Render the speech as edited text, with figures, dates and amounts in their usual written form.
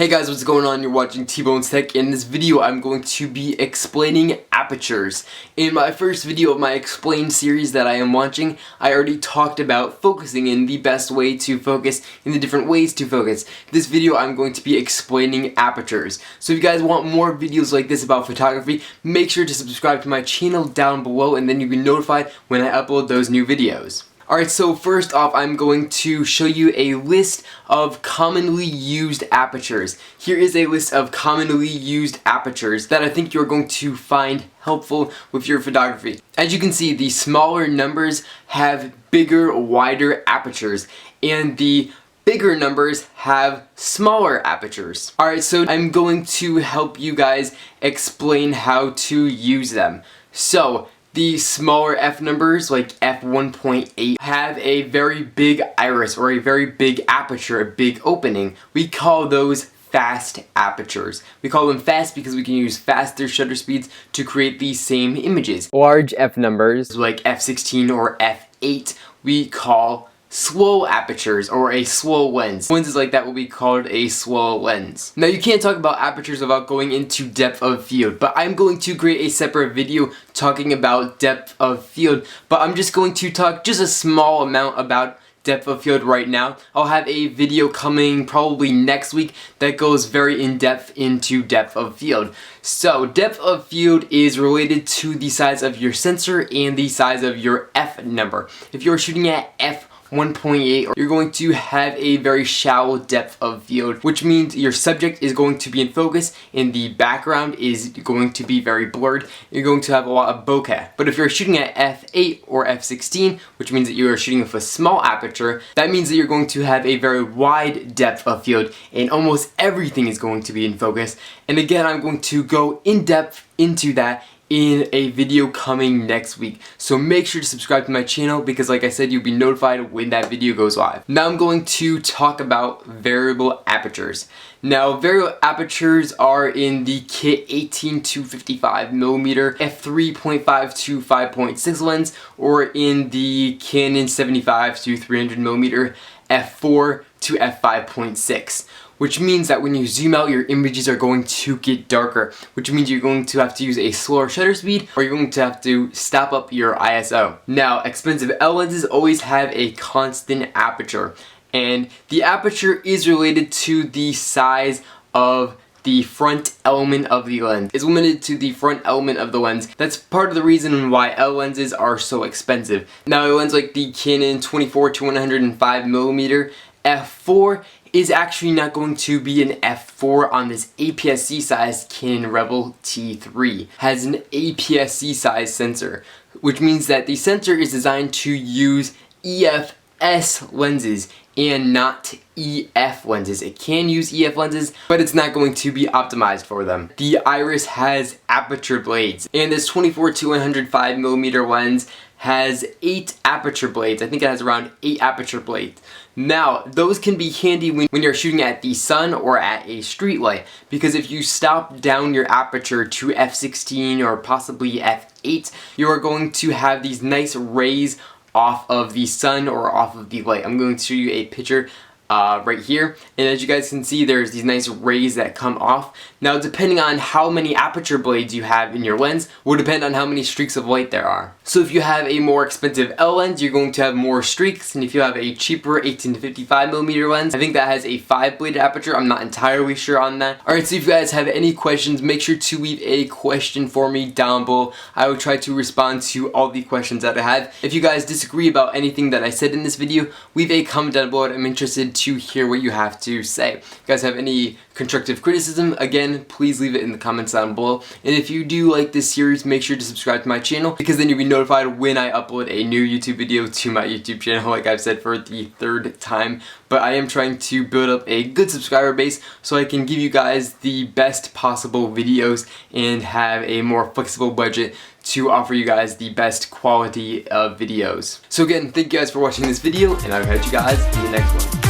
Hey guys, what's going on? You're watching TbonesTech. In this video, I'm going to be explaining apertures. In my first video of my Explain series that I am launching, I already talked about focusing and the best way to focus and the different ways to focus. This video, I'm going to be explaining apertures. So if you guys want more videos like this about photography, make sure to subscribe to my channel down below and then you'll be notified when I upload those new videos. Alright, so first off, I'm going to show you a list of commonly used apertures. Here is a list of commonly used apertures that I think you're going to find helpful with your photography. As you can see, the smaller numbers have bigger, wider apertures, and the bigger numbers have smaller apertures. Alright, so I'm going to help you guys explain how to use them. So, the smaller f numbers, like f1.8, have a very big iris or a very big aperture, a big opening. We call those fast apertures. We call them fast because we can use faster shutter speeds to create these same images. Large f numbers, like f16 or f8, we call slow apertures or a slow lens. Lenses like that will be called a slow lens. Now you can't talk about apertures without going into depth of field, but I'm going to create a separate video talking about depth of field, but I'm just going to talk just a small amount about depth of field right now. I'll have a video coming probably next week that goes very in-depth into depth of field. So depth of field is related to the size of your sensor and the size of your f number. If you're shooting at f1.8, you're going to have a very shallow depth of field, which means your subject is going to be in focus and the background is going to be very blurred. You're going to have a lot of bokeh. But if you're shooting at f8 or f16, which means that you are shooting with a small aperture, that means that you're going to have a very wide depth of field and almost everything is going to be in focus. And again, I'm going to go in depth into that in a video coming next week. So make sure to subscribe to my channel because like I said, you'll be notified when that video goes live. Now I'm going to talk about variable apertures. Now variable apertures are in the kit 18 to 55mm f3.5 to 5.6 lens, or in the Canon 75 to 300mm f4 to f5.6. Which means that when you zoom out, your images are going to get darker, which means you're going to have to use a slower shutter speed, or you're going to have to step up your ISO. Now, expensive L lenses always have a constant aperture, and the aperture is related to the size of the front element of the lens. It's limited to the front element of the lens. That's part of the reason why L lenses are so expensive. Now, a lens like the Canon 24 to 105mm f4 is actually not going to be an f4 on this APS-C size Canon Rebel T3. Has an APS-C size sensor, which means that the sensor is designed to use EF-S lenses and not EF lenses. It can use EF lenses, but it's not going to be optimized for them. The iris has aperture blades, and this 24 to 105mm lens has 8 aperture blades. I think it has around 8 aperture blades. Now, those can be handy when you're shooting at the sun or at a street light, because if you stop down your aperture to f16 or possibly f8, you are going to have these nice rays off of the sun or off of the light. I'm going to show you a picture right here, and as you guys can see, there's these nice rays that come off. Now, depending on how many aperture blades you have in your lens will depend on how many streaks of light there are. So if you have a more expensive L lens, you're going to have more streaks, and if you have a cheaper 18 to 55mm lens, I think that has a 5-bladed aperture. I'm not entirely sure on that. Alright, so if you guys have any questions, make sure to leave a question for me down below. I will try to respond to all the questions that I have. If you guys disagree about anything that I said in this video, leave a comment down below. I'm interested to hear what you have to say. If you guys have any constructive criticism, again, please leave it in the comments down below. And if you do like this series, make sure to subscribe to my channel, because then you'll be notified when I upload a new YouTube video to my YouTube channel, like I've said for the 3rd time. But I am trying to build up a good subscriber base so I can give you guys the best possible videos and have a more flexible budget to offer you guys the best quality of videos. So again, thank you guys for watching this video, and I'll catch you guys in the next one.